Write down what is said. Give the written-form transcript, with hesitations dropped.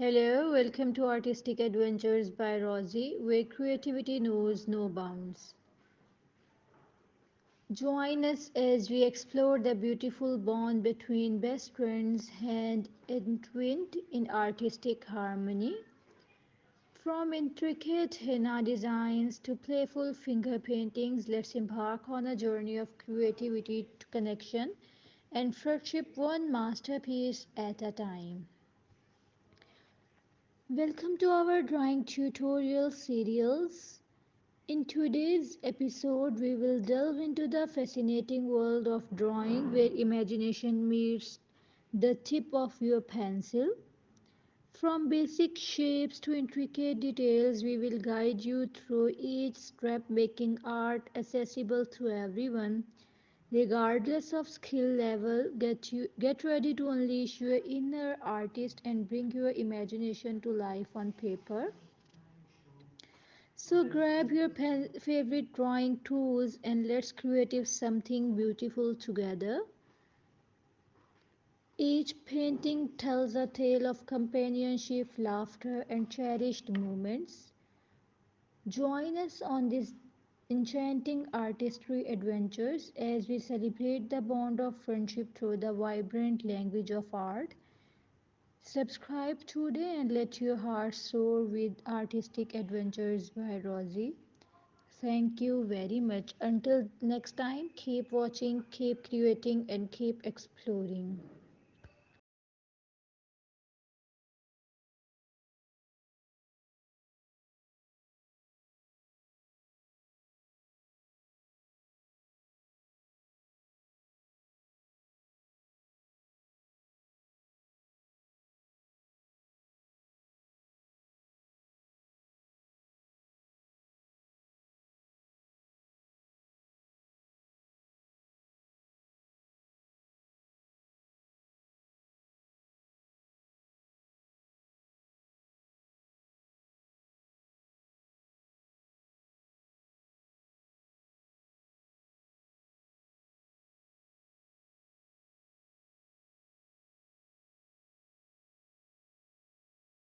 Hello, welcome to Artistic Adventures by Rosie, where creativity knows no bounds. Join us as we explore the beautiful bond between best friends hand entwined in artistic harmony. From intricate henna designs to playful finger paintings, let's embark on a journey of creativity, connection, and friendship, one masterpiece at a time. Welcome to our drawing tutorial series. In today's episode, we will delve into the fascinating world of drawing where imagination meets the tip of your pencil. From basic shapes to intricate details, we will guide you through each step, making art accessible to everyone. Regardless of skill level, get ready to unleash your inner artist and bring your imagination to life on paper. So grab your favorite drawing tools and let's create something beautiful together. Each painting tells a tale of companionship, laughter, and cherished moments. Join us on these enchanting artistry adventures as we celebrate the bond of friendship through the vibrant language of art. Subscribe today and let your heart soar with Artistic Adventures by Rosie. Thank you very much. Until next time, keep watching, keep creating, and keep exploring.